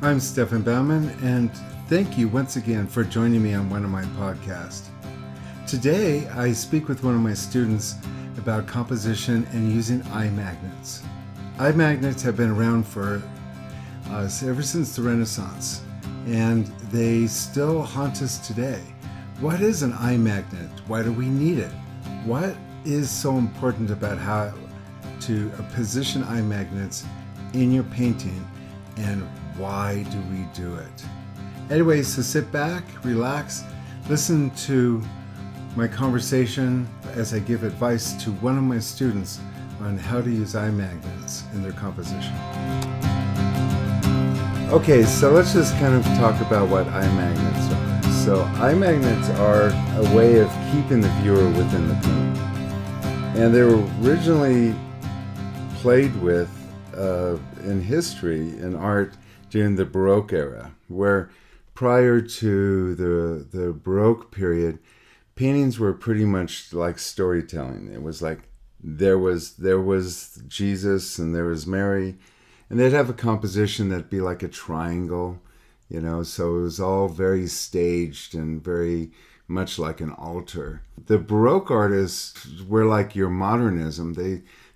I'm Stefan Baumann, and thank you once again for joining me on one of my podcasts. Today, I speak with one of my students about composition and using eye magnets. Eye magnets have been around for ever since the Renaissance, and they still haunt us today. What is an eye magnet? Why do we need it? What is so important about how to position eye magnets in your painting, and why do we do it? Anyway, so sit back, relax, listen to my conversation as I give advice to one of my students on how to use eye magnets in their composition. Okay, so let's just kind of talk about what eye magnets are. So eye magnets are a way of keeping the viewer within the painting. And they were originally played with in history, in art, during the Baroque era, where prior to the Baroque period, paintings were pretty much like storytelling. It was like there was Jesus and there was Mary, and they'd have a composition that'd be like a triangle, so it was all very staged and very much like an altar. The Baroque artists were like your modernism.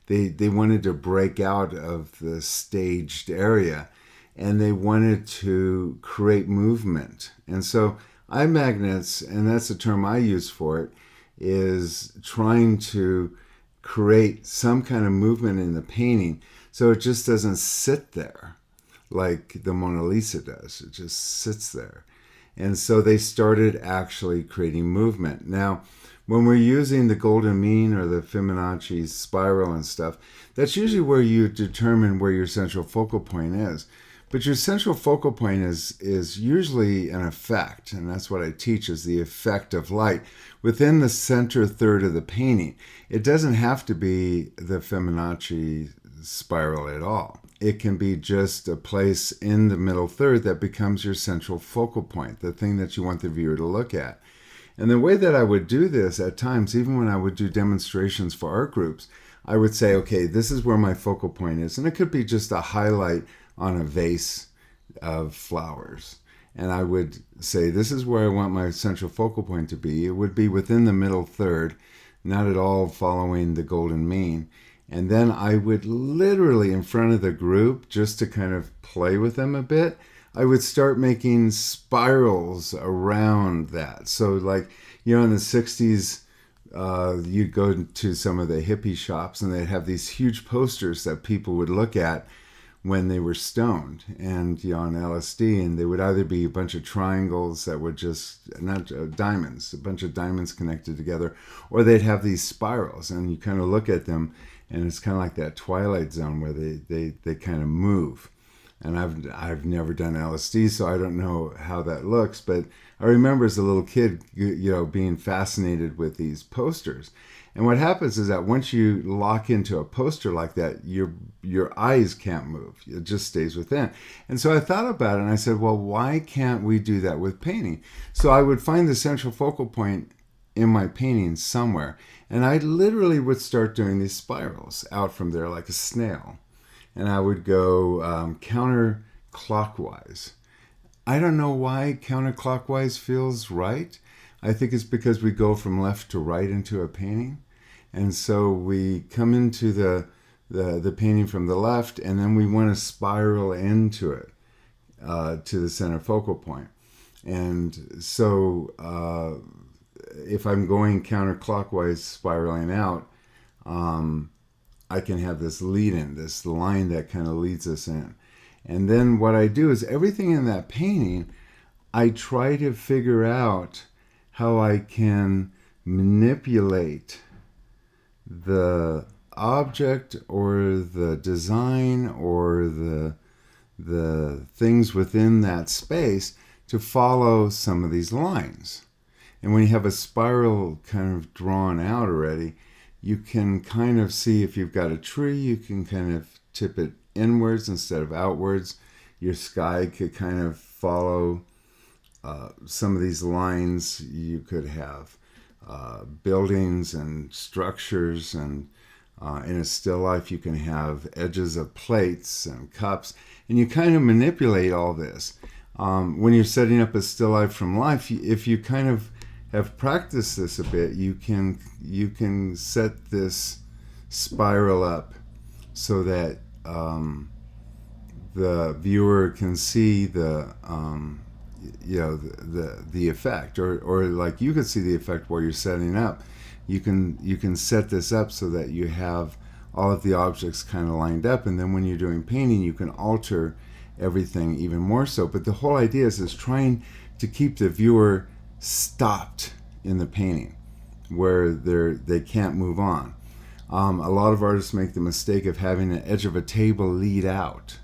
They wanted to break out of the staged area, and they wanted to create movement. And so eye magnets, and that's the term I use for it, is trying to create some kind of movement in the painting so it just doesn't sit there like the Mona Lisa does. It just sits there. And so they started actually creating movement. Now, when we're using the golden mean or the Fibonacci spiral and stuff, that's usually where you determine where your central focal point is. But your central focal point is usually an effect, and that's what I teach, is the effect of light within the center third of the painting. It doesn't have to be the Fibonacci spiral at all. It can be just a place in the middle third that becomes your central focal point, the thing that you want the viewer to look at. And the way that I would do this at times, even when I would do demonstrations for art groups, I would say, okay, this is where my focal point is. And it could be just a highlight on a vase of flowers. And I would say, this is where I want my central focal point to be. It would be within the middle third, not at all following the golden mean. And then I would literally, in front of the group, just to kind of play with them a bit, I would start making spirals around that. So like, in the 60s, you'd go to some of the hippie shops and they'd have these huge posters that people would look at when they were stoned and on LSD, and they would either be a bunch of triangles that would just, not diamonds, a bunch of diamonds connected together, or they'd have these spirals, and you kind of look at them and it's kind of like that Twilight Zone where they kind of move. And I've never done LSD, so I don't know how that looks, but I remember as a little kid, being fascinated with these posters. And what happens is that once you lock into a poster like that, your eyes can't move. It just stays within. And so I thought about it and I said, well, why can't we do that with painting? So I would find the central focal point in my painting somewhere. And I literally would start doing these spirals out from there like a snail. And I would go counterclockwise. I don't know why counterclockwise feels right. I think it's because we go from left to right into a painting. And so we come into the painting from the left, and then we want to spiral into it, to the center focal point. And so if I'm going counterclockwise, spiraling out, I can have this lead in, this line that kind of leads us in. And then what I do is everything in that painting, I try to figure out how I can manipulate the object or the design or the things within that space to follow some of these lines. And when you have a spiral kind of drawn out already, you can kind of see, if you've got a tree, you can kind of tip it inwards instead of outwards. Your sky could kind of follow some of these lines. You could have buildings and structures and In a still life, you can have edges of plates and cups, and you kind of manipulate all this. When you're setting up a still life from life, if you kind of have practiced this a bit, you can set this spiral up so that the viewer can see the the effect, or like you could see the effect while you're setting up. You can set this up so that you have all of the objects kind of lined up, and then when you're doing painting, you can alter everything even more so. But the whole idea is trying to keep the viewer stopped in the painting, where they can't move on. A lot of artists make the mistake of having the edge of a table lead out.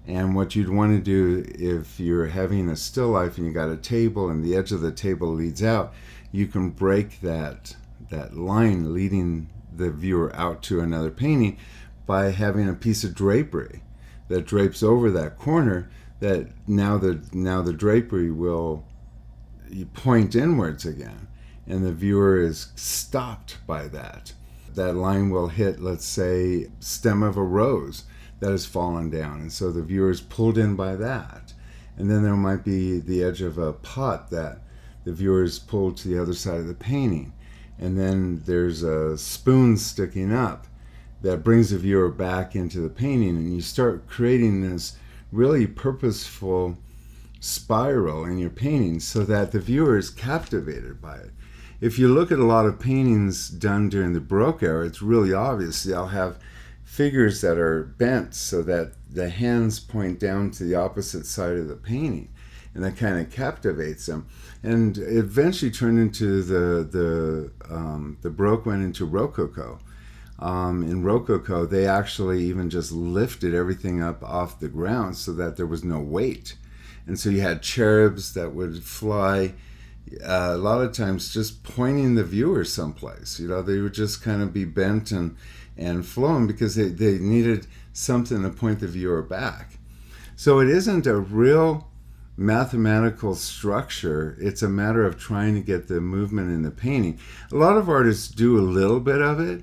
And what you'd want to do if you're having a still life and you got a table and the edge of the table leads out, you can break that line leading the viewer out to another painting by having a piece of drapery that drapes over that corner, that now the drapery will point inwards again, and the viewer is stopped by that. That line will hit, let's say, stem of a rose that has fallen down, and so the viewer is pulled in by that. And then there might be the edge of a pot that the viewer is pulled to the other side of the painting, and then there's a spoon sticking up that brings the viewer back into the painting, and you start creating this really purposeful spiral in your painting so that the viewer is captivated by it. If you look at a lot of paintings done during the Baroque era, it's really obvious. They'll have figures that are bent so that the hands point down to the opposite side of the painting, and that kind of captivates them. And it eventually turned into the Baroque went into Rococo. In Rococo, they actually even just lifted everything up off the ground so that there was no weight. And so you had cherubs that would fly, a lot of times just pointing the viewer someplace. They would just kind of be bent and flown because they needed something to point the viewer back. So it isn't a real mathematical structure. It's a matter of trying to get the movement in the painting. A lot of artists do a little bit of it.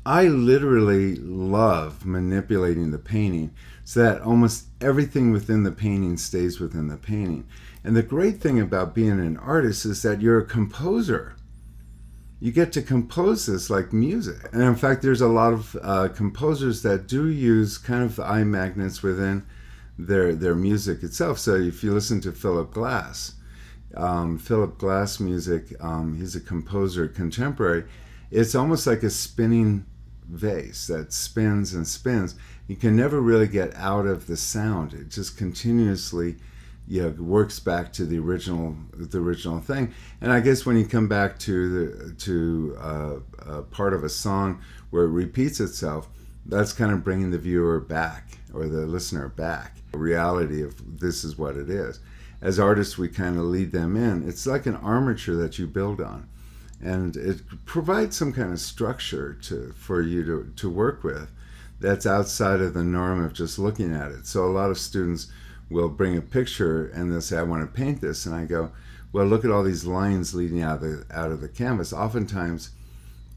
I literally love manipulating the painting so that almost everything within the painting stays within the painting. And the great thing about being an artist is that you're a composer. You get to compose this like music. And in fact, there's a lot of composers that do use kind of eye magnets within their music itself. So if you listen to Philip Glass music, he's a composer contemporary. It's almost like a spinning vase that spins and spins. You can never really get out of the sound. It just continuously works back to the original thing. And I guess when you come back to part of a song where it repeats itself, that's kind of bringing the viewer back, or the listener back. The reality of this is what it is. As artists, we kind of lead them in. It's like an armature that you build on, and it provides some kind of structure for you to work with that's outside of the norm of just looking at it. So a lot of students will bring a picture and they'll say, I want to paint this, and I go, well, look at all these lines leading out of the canvas. Oftentimes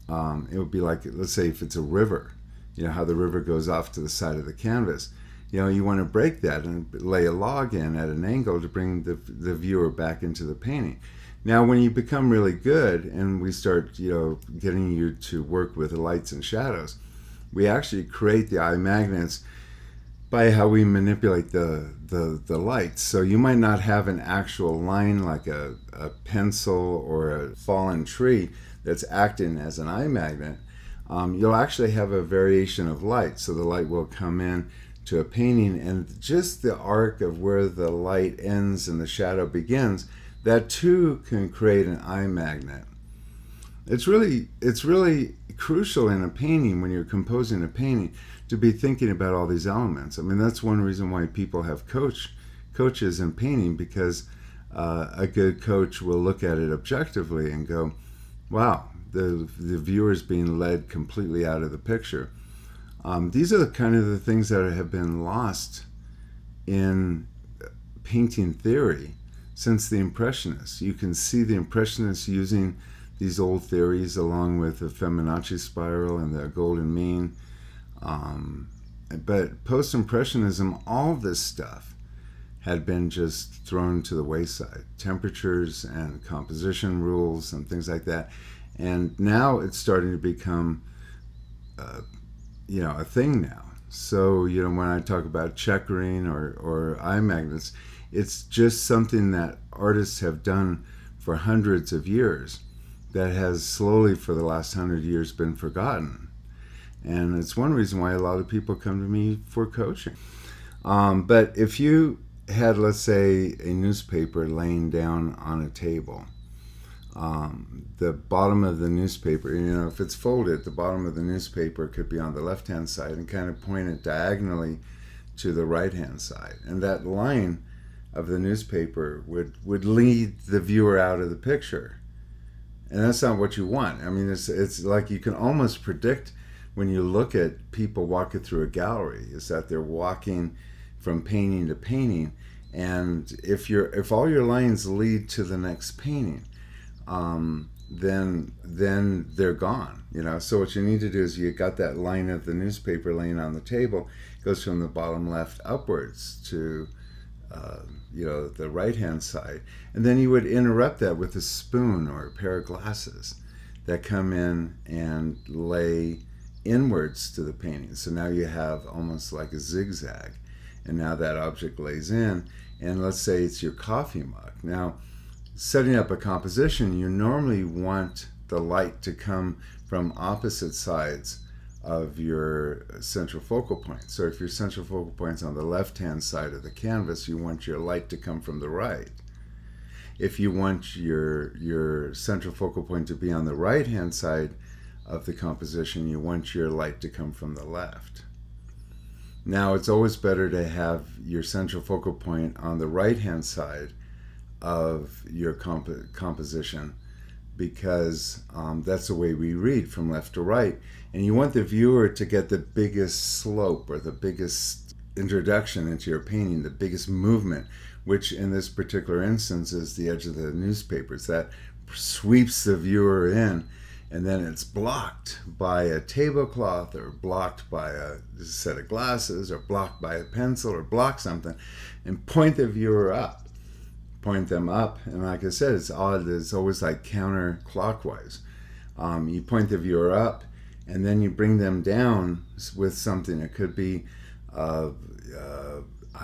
it would be like, let's say if it's a river, how the river goes off to the side of the canvas. You want to break that and lay a log in at an angle to bring the viewer back into the painting. Now, when you become really good and we start, getting you to work with the lights and shadows, we actually create the eye magnets by how we manipulate the lights. So you might not have an actual line like a pencil or a fallen tree that's acting as an eye magnet. You'll actually have a variation of light. So the light will come in to a painting, and just the arc of where the light ends and the shadow begins, that too can create an eye magnet. It's really crucial in a painting, when you're composing a painting, to be thinking about all these elements. I mean, that's one reason why people have coaches in painting, because a good coach will look at it objectively and go, wow, the viewer's being led completely out of the picture. These are the things that have been lost in painting theory since the Impressionists. You can see the Impressionists using these old theories, along with the Fibonacci spiral and the golden mean. But post-impressionism, all this stuff had been just thrown to the wayside. Temperatures and composition rules and things like that. And now it's starting to become, a thing now. So, when I talk about checkering or eye magnets, it's just something that artists have done for hundreds of years that has slowly for the last 100 years been forgotten. And it's one reason why a lot of people come to me for coaching. But if you had, let's say, a newspaper laying down on a table, the bottom of the newspaper, if it's folded, the bottom of the newspaper could be on the left-hand side and kind of point it diagonally to the right-hand side. And that line of the newspaper would lead the viewer out of the picture. And that's not what you want. I mean, it's like you can almost predict when you look at people walking through a gallery, is that they're walking from painting to painting. And if all your lines lead to the next painting, then they're gone. So what you need to do is you got that line of the newspaper laying on the table, goes from the bottom left upwards to the right hand side, and then you would interrupt that with a spoon or a pair of glasses that come in and lay inwards to the painting. So now you have almost like a zigzag, and now that object lays in, and let's say it's your coffee mug. Now, setting up a composition, you normally want the light to come from opposite sides of your central focal point. So if your central focal point's on the left-hand side of the canvas, you want your light to come from the right. If you want your central focal point to be on the right-hand side of the composition, you want your light to come from the left. Now, it's always better to have your central focal point on the right-hand side of your composition, because that's the way we read, from left to right. And you want the viewer to get the biggest slope or the biggest introduction into your painting, the biggest movement, which in this particular instance is the edge of the newspapers. That sweeps the viewer in, and then it's blocked by a tablecloth, or blocked by a set of glasses, or blocked by a pencil, or block something, and point the viewer up. Point them up, and like I said, it's odd. It's always like counterclockwise. You point the viewer up, and then you bring them down with something. It could be, I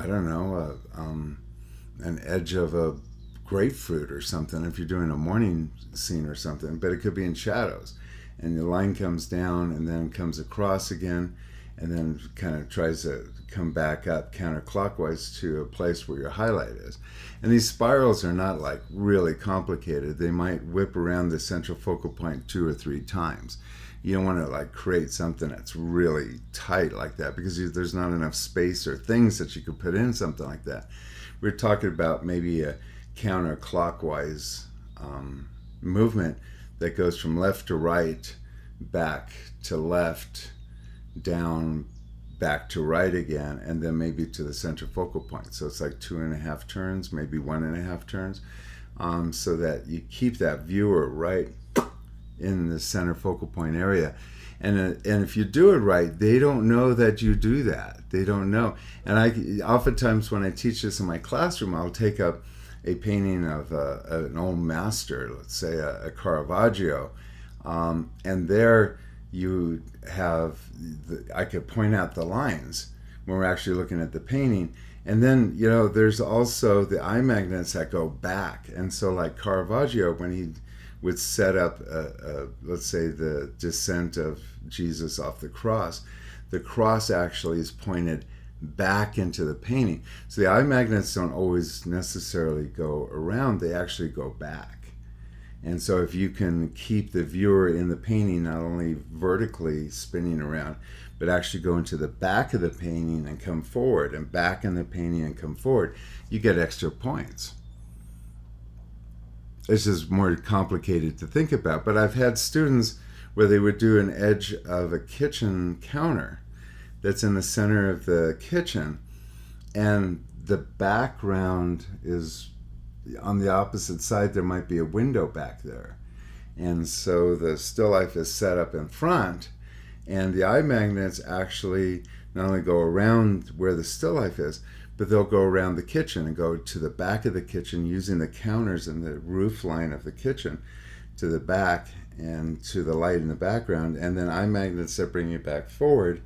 don't know, an edge of a grapefruit or something. If you're doing a morning scene or something, but it could be in shadows, and the line comes down and then comes across again, and then kind of tries to come back up counterclockwise to a place where your highlight is. And these spirals are not like really complicated. They might whip around the central focal point 2 or 3 times. You don't want to like create something that's really tight like that, because there's not enough space or things that you could put in something like that. We're talking about maybe a counterclockwise movement that goes from left to right, back to left, down, back to right again, and then maybe to the central focal point. So it's like 2.5 turns, maybe 1.5 turns, so that you keep that viewer right in the center focal point area. And if you do it right, they don't know that you do that. They don't know. And oftentimes when I teach this in my classroom, I'll take up a painting of an old master, let's say a Caravaggio, and there you have, I could point out the lines when we're actually looking at the painting. And then, there's also the eye magnets that go back. And so like Caravaggio, when he would set up, let's say, the descent of Jesus off the cross actually is pointed back into the painting. So the eye magnets don't always necessarily go around, they actually go back. And so if you can keep the viewer in the painting, not only vertically spinning around, but actually go into the back of the painting and come forward, and back in the painting and come forward, you get extra points. This is more complicated to think about, but I've had students where they would do an edge of a kitchen counter that's in the center of the kitchen, and the background is on the opposite side. There might be a window back there, And so the still life is set up in front, and the eye magnets actually not only go around where the still life is, but they'll go around the kitchen and go to the back of the kitchen using the counters and the roof line of the kitchen to the back and to the light in the background, and then eye magnets that bring you back forward,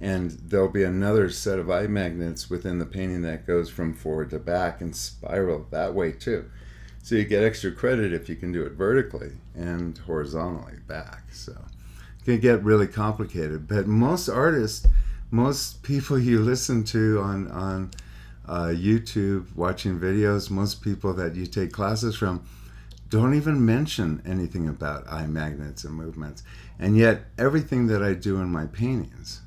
and there'll be another set of eye magnets within the painting that goes from forward to back and spiral that way too. So you get extra credit if you can do it vertically and horizontally back. So it can get really complicated, but most artists, most people you listen to on YouTube, watching videos, most people that you take classes from don't even mention anything about eye magnets and movements. And yet everything that I do in my paintings,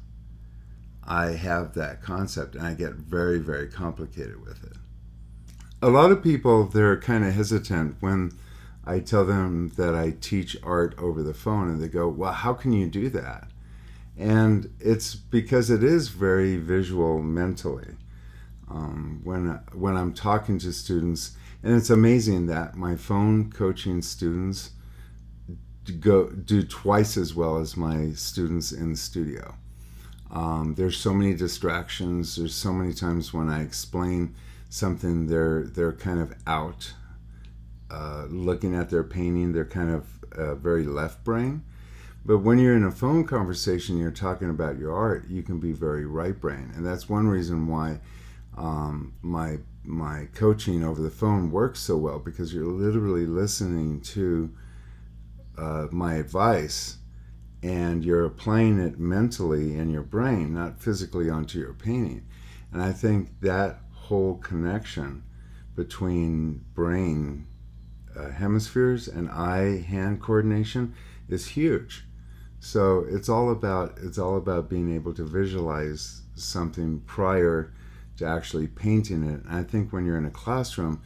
I have that concept, and I get very, very complicated with it. A lot of people, they're kind of hesitant when I tell them that I teach art over the phone, and they go, well, how can you do that? And it's because it is very visual mentally. When I'm talking to students, and it's amazing that my phone coaching students do twice as well as my students in the studio. There's so many distractions. There's so many times when I explain something, they're kind of out looking at their painting. They're kind of very left brain. But when you're in a phone conversation, you're talking about your art, you can be very right brain. And that's one reason why my coaching over the phone works so well, because you're literally listening to my advice, and you're applying it mentally in your brain, not physically onto your painting. And I think that whole connection between brain hemispheres and eye-hand coordination is huge. So it's all about being able to visualize something prior to actually painting it. And I think when you're in a classroom,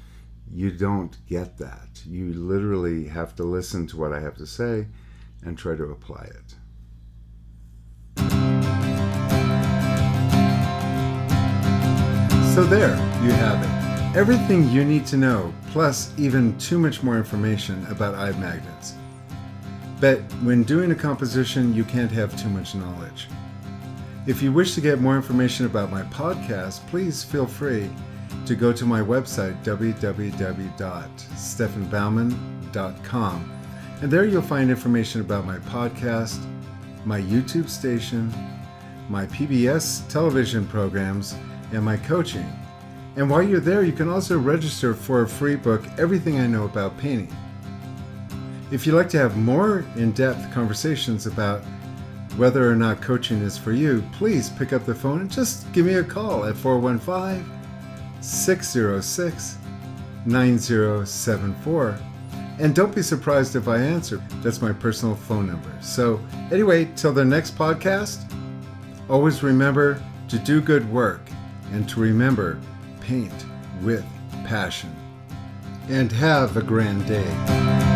you don't get that. You literally have to listen to what I have to say and try to apply it. So there you have it. Everything you need to know, plus even too much more information about eye magnets. But when doing a composition, you can't have too much knowledge. If you wish to get more information about my podcast, please feel free to go to my website, www.stefanbaumann.com. And there you'll find information about my podcast, my YouTube station, my PBS television programs, and my coaching. And while you're there, you can also register for a free book, Everything I Know About Painting. If you'd like to have more in-depth conversations about whether or not coaching is for you, please pick up the phone and just give me a call at 415-606-9074. And don't be surprised if I answer. That's my personal phone number. So anyway, till the next podcast, always remember to do good work and to remember, paint with passion. And have a grand day.